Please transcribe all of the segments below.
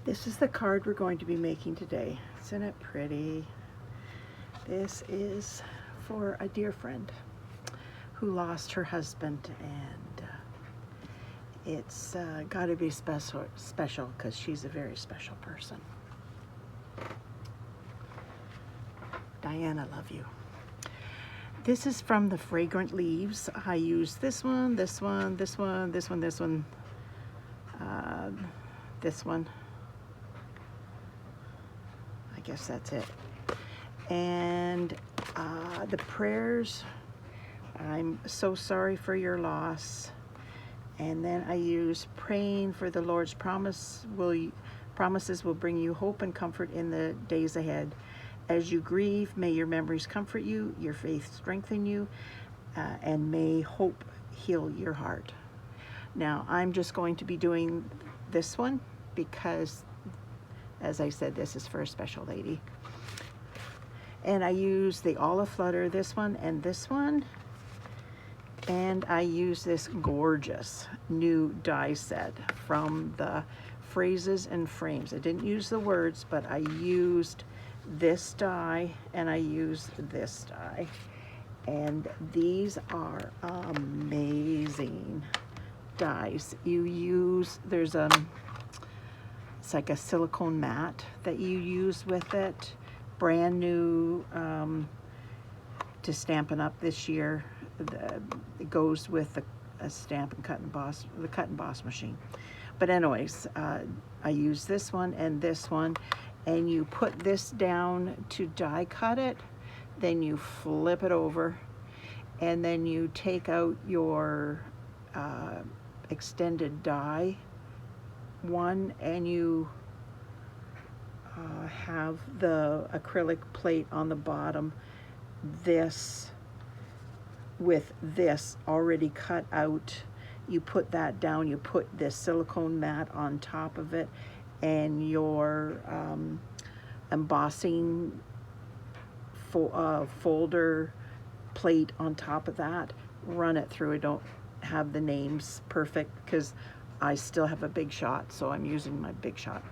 This is the card we're going to be making today. Isn't it pretty? This is for a dear friend who lost her husband, and it's got to be special because she's a very special person. Diana, love you. This is from the Fragrant Leaves. I use this one, this one, this one, this one, this one, this one. I guess that's it. And the prayers, I'm so sorry for your loss. And then I use praying for the Lord's promises will bring you hope and comfort in the days ahead. As you grieve, may your memories comfort you, your faith strengthen you, and may hope heal your heart. Now, I'm just going to be doing this one because, as I said, this is for a special lady. And I use the Aflutter, this one and this one. And I use this gorgeous new die set from the Phrases and Frames. I didn't use the words, but I used this die and I used this die. And these are amazing dies. You use, there's it's like a silicone mat that you use with it. Brand new to Stampin' Up this year. It goes with a Stampin' Cut and Boss, the Cut and Boss machine. But anyways, I use this one and this one, and you put this down to die cut it, then you flip it over, and then you take out your extended die one, and you have the acrylic plate on the bottom, this with this already cut out. You put that down, you put this silicone mat on top of it, and your embossing folder plate on top of that. Run it through. I don't have the names perfect because I still have a Big Shot, so I'm using my Big Shot.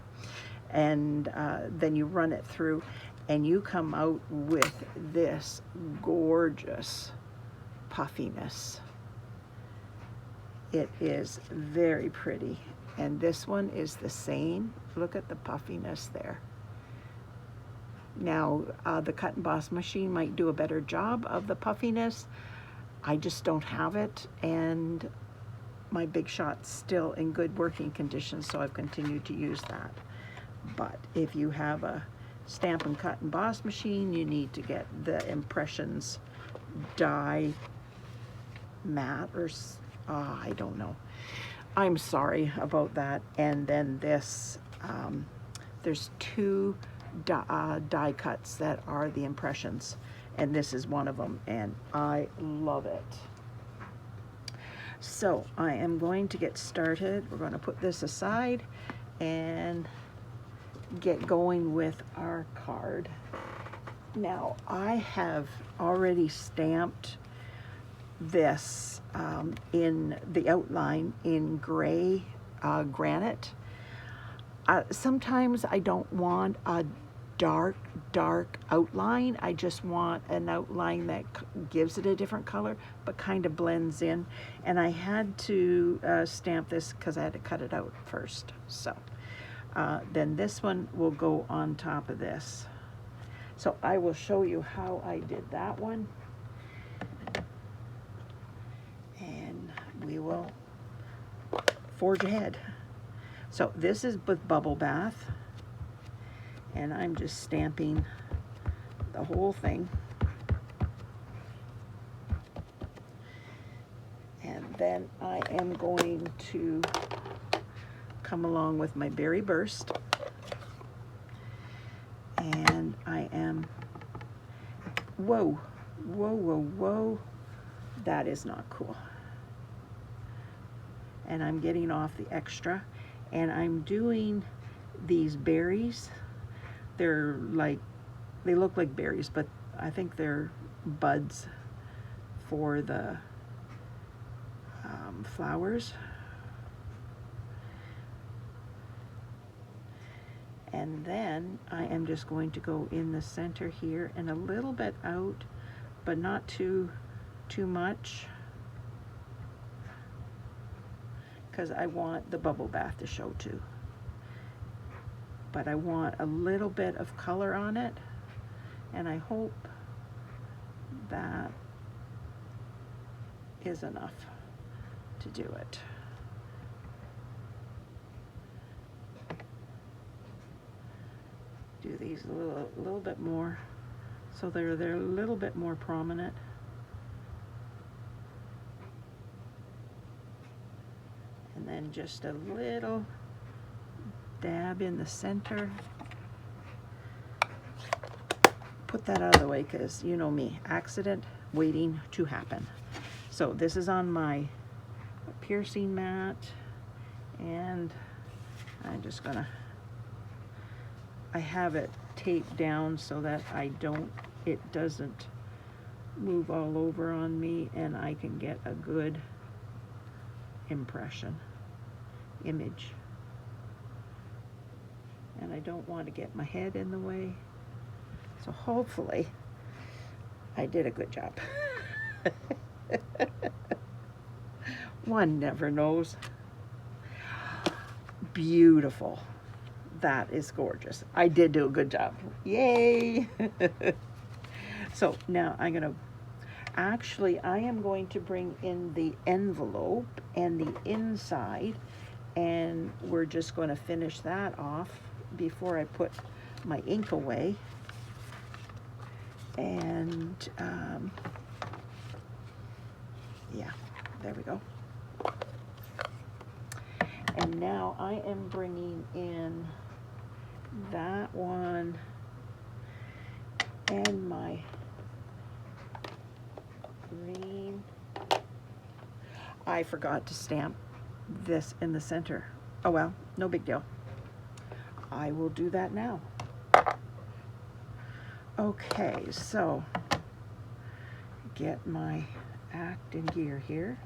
And then you run it through, and you come out with this gorgeous puffiness. It is very pretty, and this one is the same. Look at the puffiness there. Now, the Cut and Boss machine might do a better job of the puffiness. I just don't have it, and my Big Shot's still in good working condition, so I've continued to use that. But if you have a Stampin' Cut and Boss machine, you need to get the Impressions die mat, or I don't know. I'm sorry about that. And then this, there's two die cuts that are the Impressions, and this is one of them, and I love it. So I am going to get started. We're going to put this aside and get going with our card. Now, I have already stamped this in the outline in gray granite. Sometimes I don't want a dark outline. I just want an outline that gives it a different color but kind of blends in, and I had to stamp this because I had to cut it out first. So then this one will go on top of this. So I will show you how I did that one, and we will forge ahead. So this is with Bubble Bath, and I'm just stamping the whole thing. And then I am going to come along with my Berry Burst, and I am, whoa, that is not cool. And I'm getting off the extra, and I'm doing these berries. They're like, they look like berries, but I think they're buds for the flowers. And then I am just going to go in the center here and a little bit out, but not too much, because I want the bubble bath to show too. But I want a little bit of color on it, and I hope that is enough to do it. Do these a little bit more so they're a little bit more prominent. And then just a little dab in the center. Put that out of the way because you know me, accident waiting to happen. So this is on my piercing mat, and I'm just gonna, I have it taped down so that it doesn't move all over on me, and I can get a good image. And I don't want to get my head in the way. So hopefully I did a good job. One never knows. Beautiful. That is gorgeous. I did do a good job. Yay! So now I am going to bring in the envelope and the inside, and we're just going to finish that off before I put my ink away. And yeah, there we go. And now I am bringing in that one and my green. I forgot to stamp this in the center. Oh well, no big deal. I will do that now. Okay, so get my act in gear here.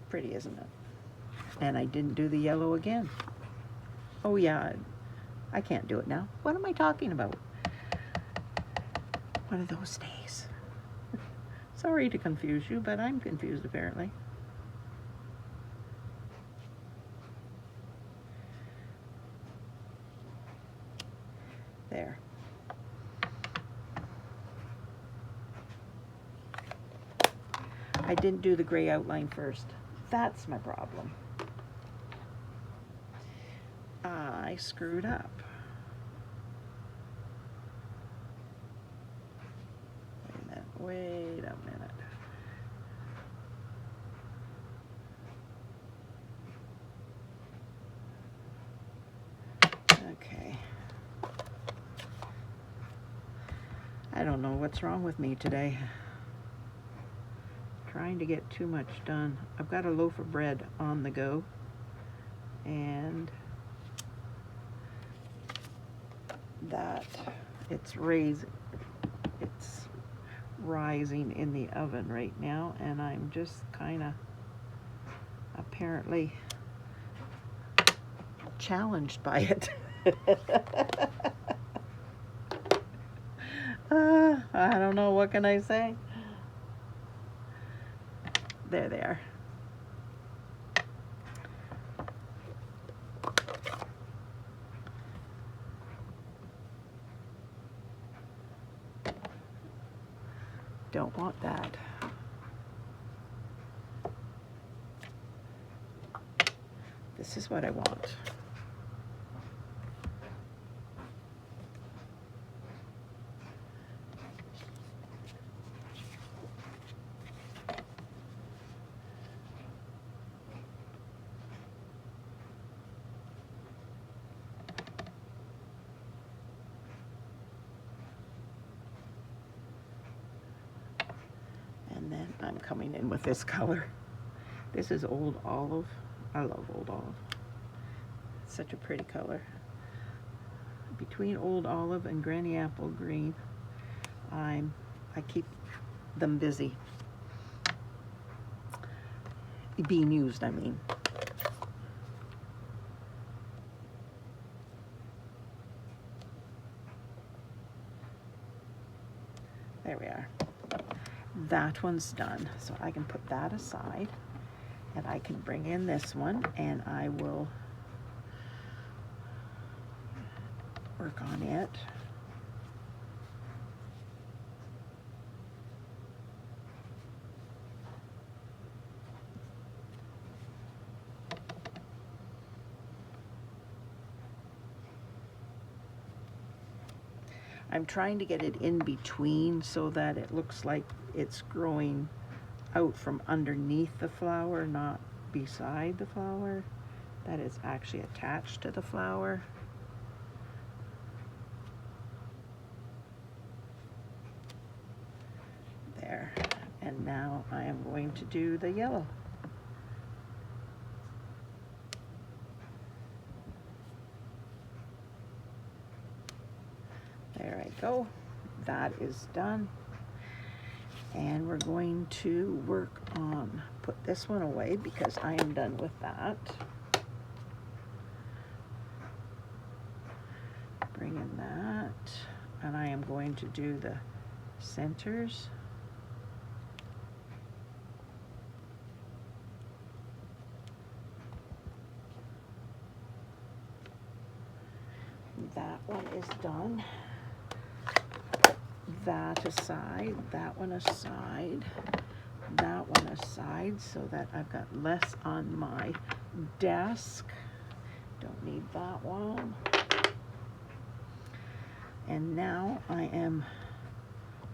Pretty, isn't it? And I didn't do the yellow again. Oh yeah, I can't do it now. What am I talking about? One of those days. Sorry to confuse you, but I'm confused apparently. There. I didn't do the gray outline first. That's my problem. I screwed up. Wait a minute. Okay. I don't know what's wrong with me today. Trying to get too much done. I've got a loaf of bread on the go, and that it's rising in the oven right now, and I'm just kind of apparently challenged by it. I don't know, what can I say? There they are. Don't want that. This is what I want. And then I'm coming in with this color. This is Old Olive. I love Old Olive. It's such a pretty color. between Old Olive and Granny Apple Green. I keep them busy. Being used, I mean. There we are. That one's done. So I can put that aside and I can bring in this one and I will work on it. I'm trying to get it in between so that it looks like it's growing out from underneath the flower, not beside the flower. That is actually attached to the flower. There. And now I am going to do the yellow. There I go. That is done. And we're going to work on, put this one away because I am done with that. Bring in that. And I am going to do the centers. That one is done. That aside, that one aside, that one aside, so that I've got less on my desk. Don't need that one. And now I am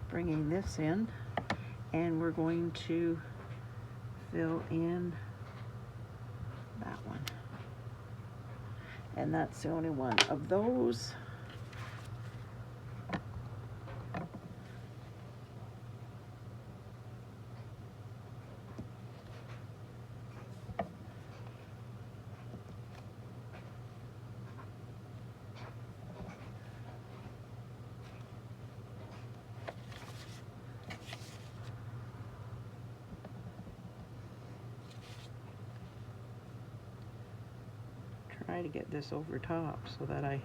bringing this in and we're going to fill in that one. And that's the only one of those. Try to get this over top so that I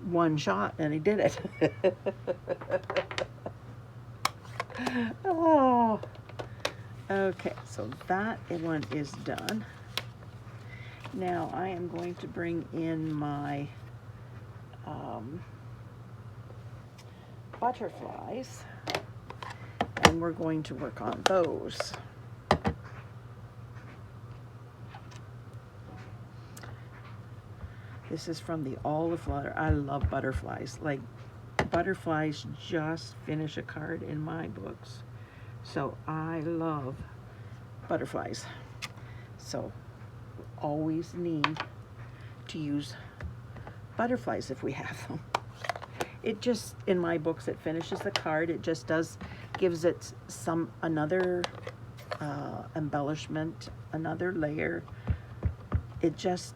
one shot and I did it. Oh, okay, so that one is done. Now I am going to bring in my butterflies and we're going to work on those. This is from the Aflutter. I love butterflies. Like, butterflies just finish a card in my books. So I love butterflies. So always need to use butterflies if we have them. It just, in my books, it finishes the card. It just gives it another embellishment, another layer. It just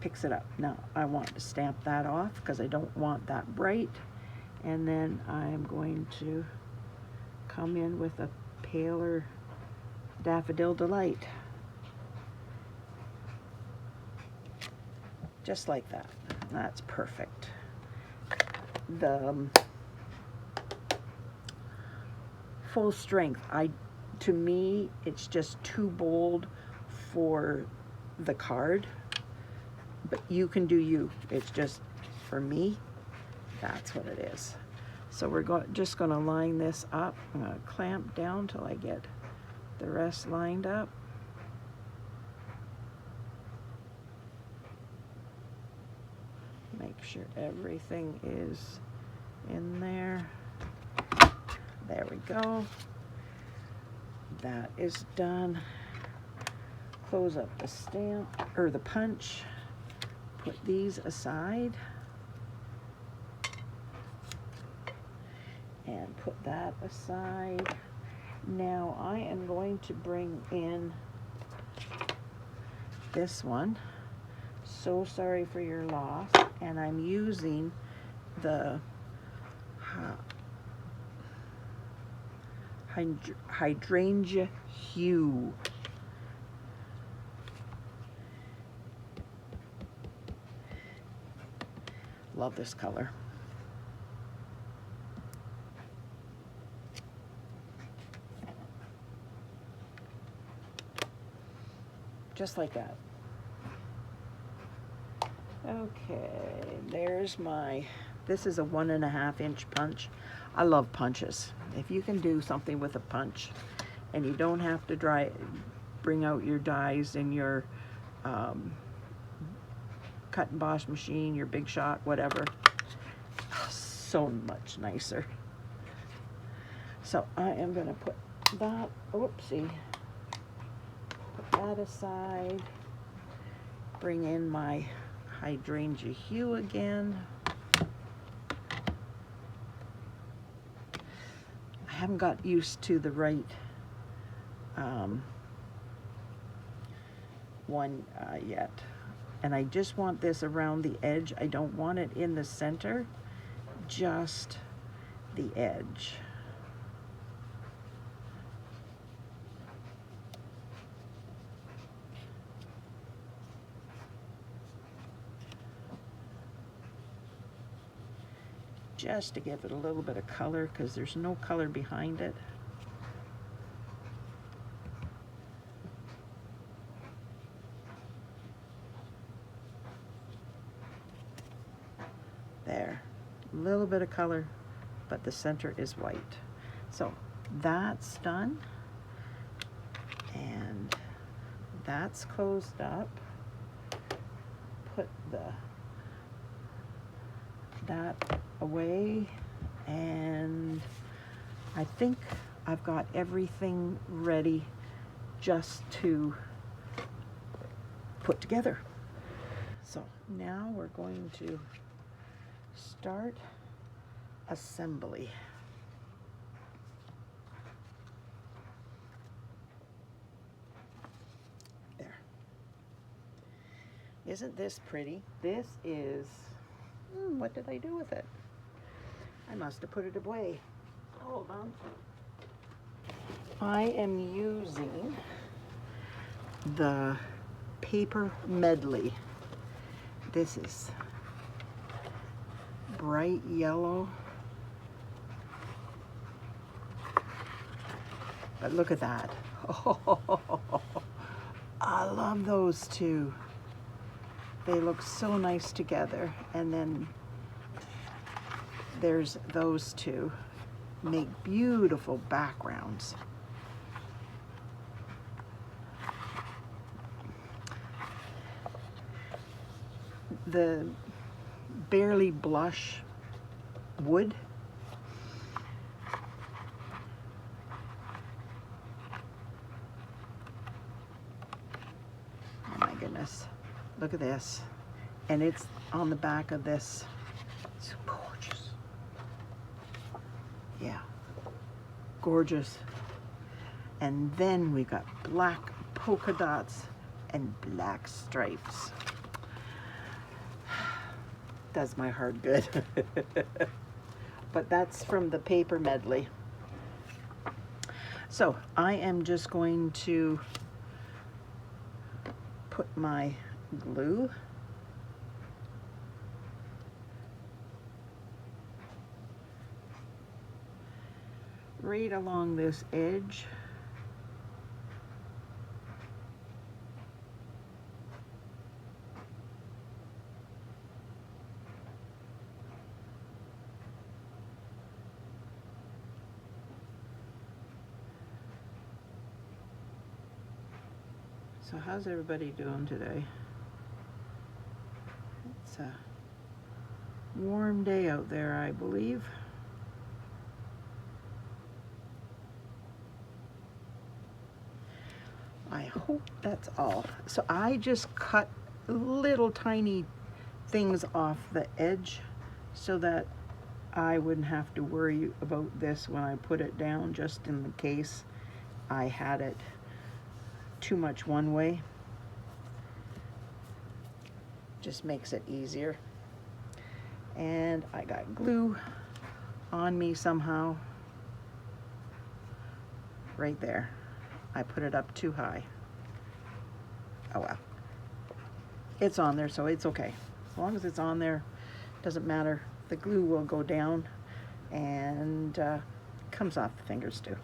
picks it up. Now I want to stamp that off because I don't want that bright, and then I'm going to come in with a paler Daffodil Delight, just like that. That's perfect. The full strength, to me it's just too bold for the card. But you can do you. It's just, for me, that's what it is. So we're just going to line this up. I'm going to clamp down till I get the rest lined up. Make sure everything is in there. There we go. That is done. Close up the stamp, or the punch. Put these aside and put that aside. Now I am going to bring in this one. so sorry for your loss. And I'm using the Hydrangea Hue. Love this color. Just like that. Okay, there's my, this is a 1.5 inch punch. I love punches. If you can do something with a punch and you don't have to bring out your dies in your cut and emboss machine, your Big Shot, whatever, so much nicer. So I am gonna put that, oopsie, put that aside, bring in my Hydrangea Hue again. I haven't got used to the right one yet. And I just want this around the edge. I don't want it in the center, just the edge. Just to give it a little bit of color, because there's no color behind it. There, a little bit of color, but the center is white. So that's done, and that's closed up. Put that away, and I think I've got everything ready just to put together. So now we're going to start assembly. There. Isn't this pretty? This is, what did I do with it? I must have put it away. Hold on. I am using the paper Medley. This is bright yellow. But look at that. Oh, I love those two. They look so nice together. And then there's those two. Make beautiful backgrounds. The Barely Blush wood. Oh my goodness. Look at this. And it's on the back of this. It's gorgeous. Yeah. Gorgeous. And then we got black polka dots and black stripes. Does my heart good. But that's from the paper Medley. So I am just going to put my glue right along this edge. So how's everybody doing today? It's a warm day out there, I believe. I hope that's all. So I just cut little tiny things off the edge so that I wouldn't have to worry about this when I put it down, just in the case I had it too much one way. just makes it easier. And I got glue on me somehow. Right there. I put it up too high. Oh well. It's on there, so it's okay. As long as it's on there, doesn't matter. The glue will go down and comes off the fingers too.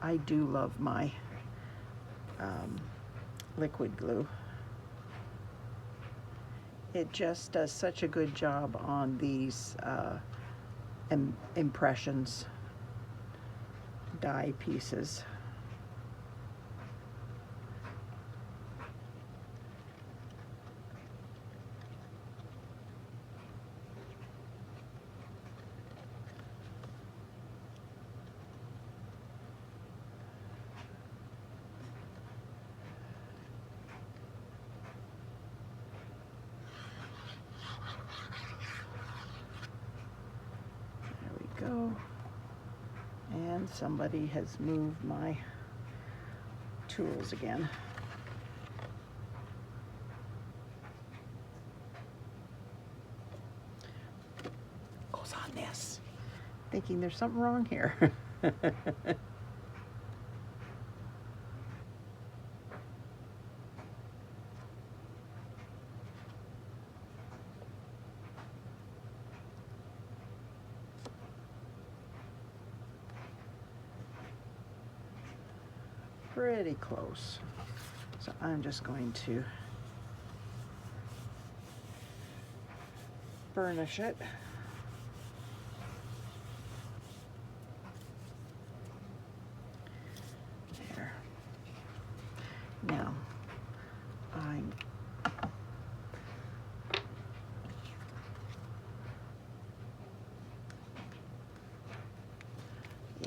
I do love my liquid glue. It just does such a good job on these impressions die pieces. Go. And somebody has moved my tools again. Goes on this. Thinking there's something wrong here. Pretty close. So I'm just going to burnish it. There. Now,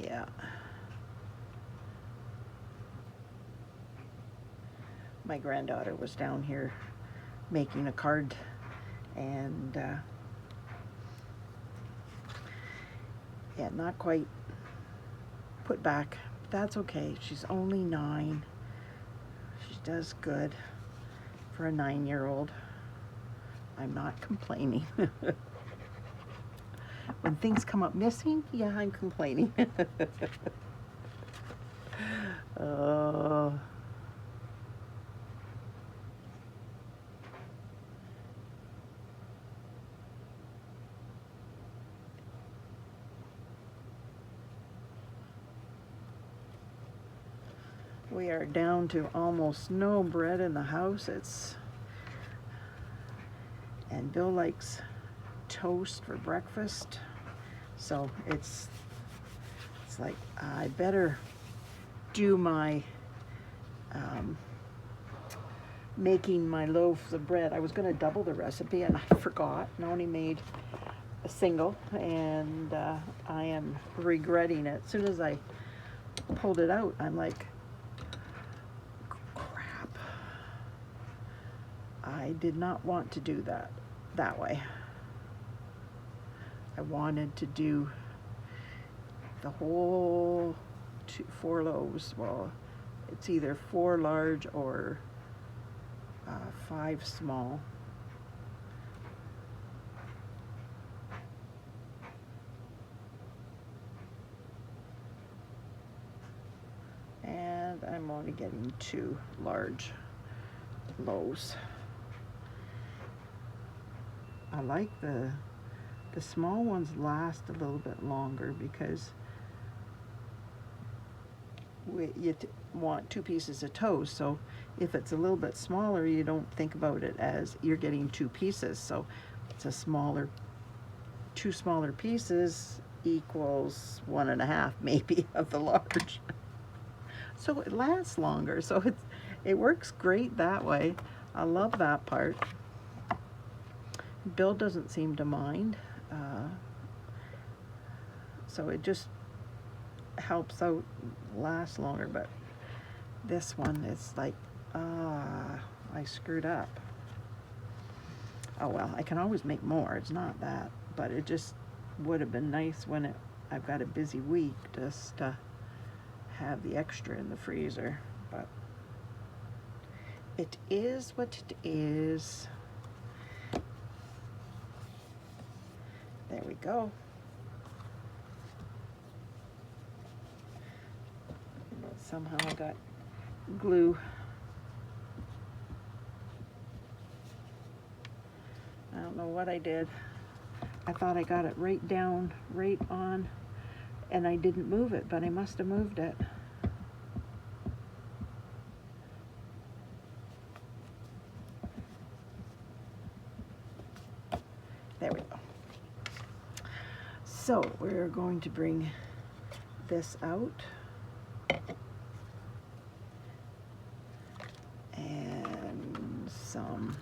yeah. My granddaughter was down here making a card, and yeah, not quite put back. That's okay. She's only 9. She does good for a 9-year-old. I'm not complaining. When things come up missing, yeah, I'm complaining. Oh. We are down to almost no bread in the house. And Bill likes toast for breakfast, so it's like I better do my making my loaves of bread. I was going to double the recipe and I forgot and only made a single, and I am regretting it. As soon as I pulled it out, I'm like, crap, I did not want to do that way. I wanted to do the whole 4 loaves. Well, it's either 4 large or 5 small. And I'm only getting 2 large loaves. I like the small ones last a little bit longer because you want 2 pieces of toast, so if it's a little bit smaller, you don't think about it as you're getting 2 pieces. So it's a smaller, 2 smaller pieces equals 1.5 maybe of the large. So it lasts longer. So it works great that way. I love that part. Bill doesn't seem to mind. So it just helps out last longer, but this one is like, I screwed up. Oh well, I can always make more, it's not that, but it just would have been nice when I've got a busy week just to have the extra in the freezer. But it is what it is. There we go. Somehow I got glue. I don't know what I did. I thought I got it right down, right on, and I didn't move it, but I must have moved it. There we go. So we're going to bring this out. And some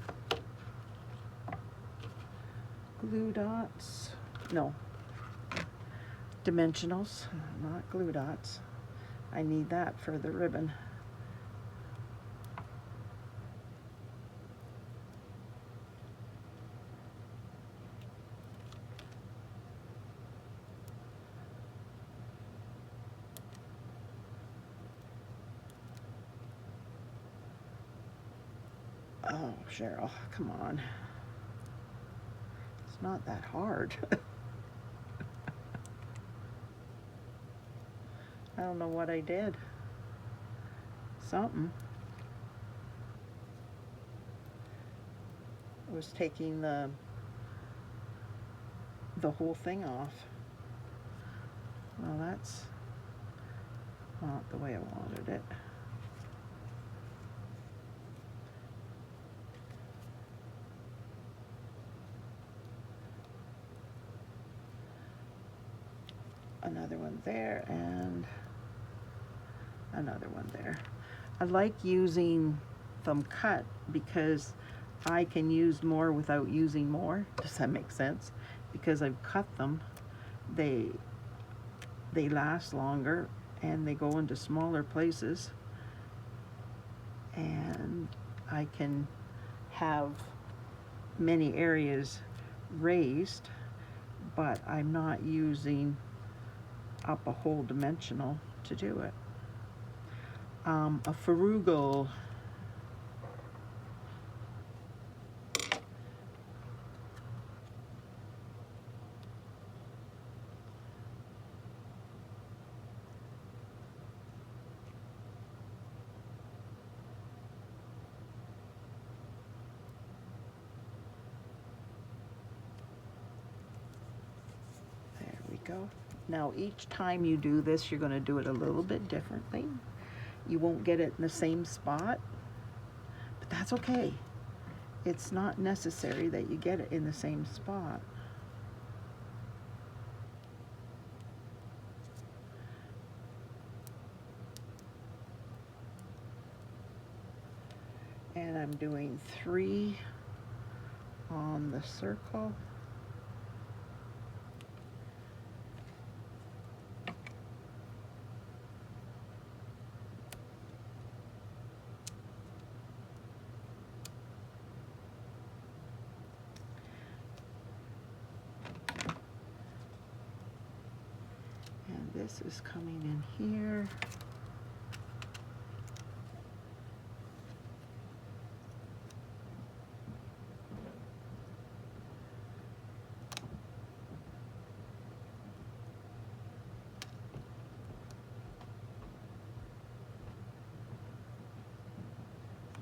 glue dots. No, dimensionals, not glue dots. I need that for the ribbon. Oh, Cheryl, come on. It's not that hard. I don't know what I did. Something. I was taking the whole thing off. Well, that's not the way I wanted it. Another one there and another one there. I like using them cut because I can use more without using more. Does that make sense? Because I've cut them, they last longer and they go into smaller places, and I can have many areas raised, but I'm not using up a whole dimensional to do it. A frugal go. Now each time you do this, you're going to do it a little bit differently. You won't get it in the same spot, but that's okay. It's not necessary that you get it in the same spot. And I'm doing 3 on the circle. This is coming in here.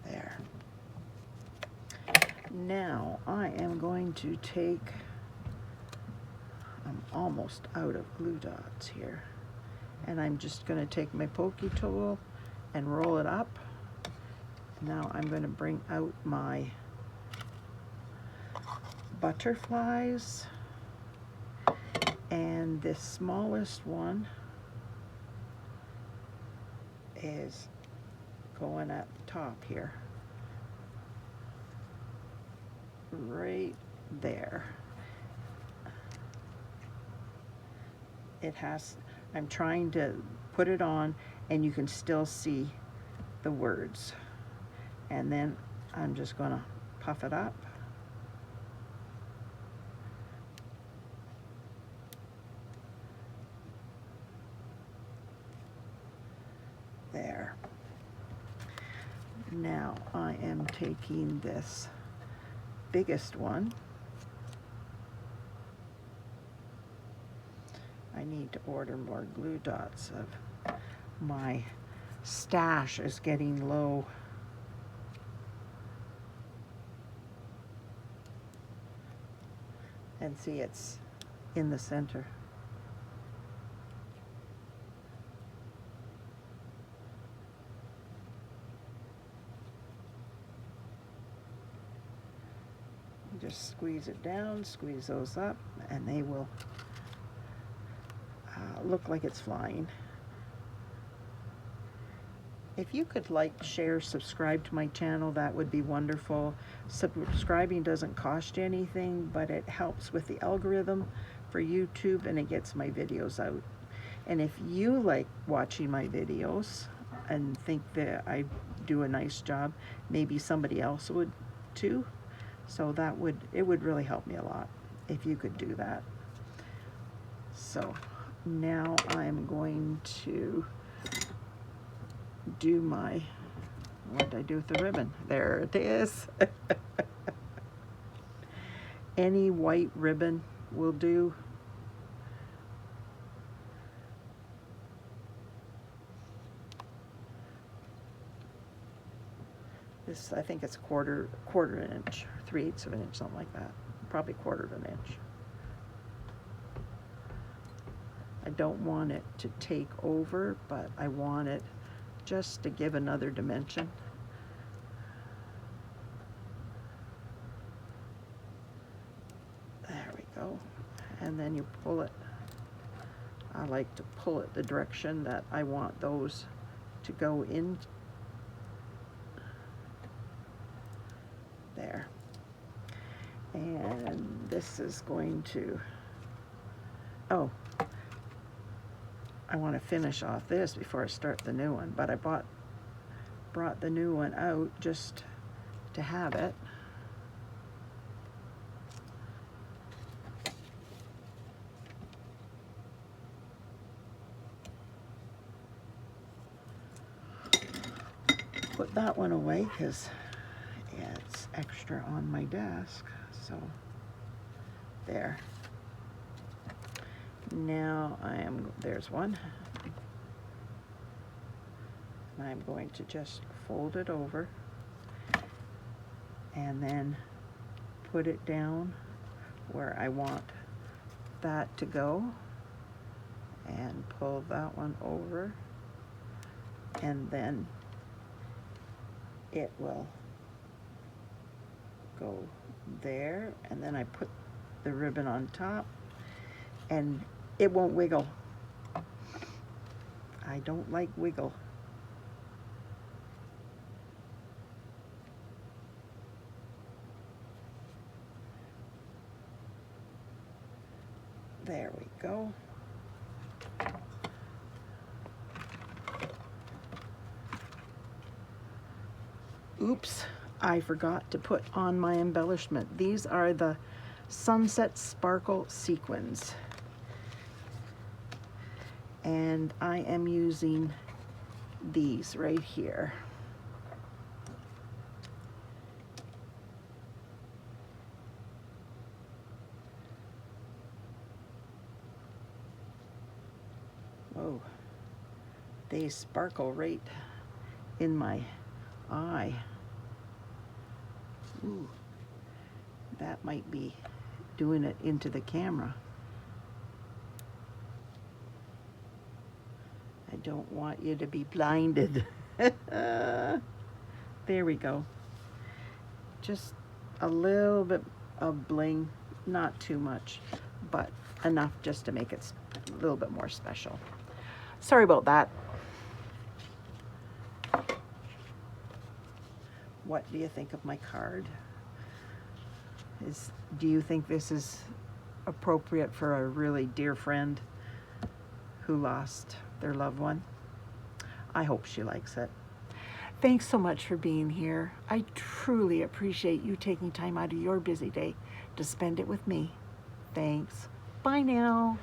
There. Now I am going to take, I'm almost out of glue dots here. And I'm just going to take my pokey tool and roll it up. Now I'm going to bring out my butterflies, and this smallest one is going at the top here, right there. It has, I'm trying to put it on and you can still see the words. And then I'm just going to puff it up. There. Now I am taking this biggest one. I need to order more glue dots. My stash is getting low. And see, it's in the center. Just squeeze it down, squeeze those up, and they will look like it's flying. If you could like, share, subscribe to my channel, that would be wonderful. Subscribing doesn't cost you anything, but it helps with the algorithm for YouTube, and it gets my videos out. And if you like watching my videos and think that I do a nice job, maybe somebody else would too. So it would really help me a lot if you could do that. So now I'm going to do my, what did I do with the ribbon? There it is. Any white ribbon will do. This, I think it's quarter inch, 3/8 of an inch, something like that. Probably 1/4 of an inch. I don't want it to take over, but I want it just to give another dimension. There we go. And then you pull it. I like to pull it the direction that I want those to go in. There. And this is going to, oh, I want to finish off this before I start the new one, but I brought the new one out just to have it. Put that one away because it's extra on my desk. So there. Now there's one. And I'm going to just fold it over and then put it down where I want that to go, and pull that one over, and then it will go there, and then I put the ribbon on top, and it won't wiggle. I don't like wiggle. There we go. Oops, I forgot to put on my embellishment. These are the Sunset Sparkle Sequins. And I am using these right here. Whoa, they sparkle right in my eye. Ooh, that might be doing it into the camera. I don't want you to be blinded. There we go. Just a little bit of bling, not too much, but enough just to make it a little bit more special. Sorry about that. What do you think of my card? Do you think this is appropriate for a really dear friend who lost their loved one? I hope she likes it. Thanks so much for being here. I truly appreciate you taking time out of your busy day to spend it with me. Thanks. Bye now.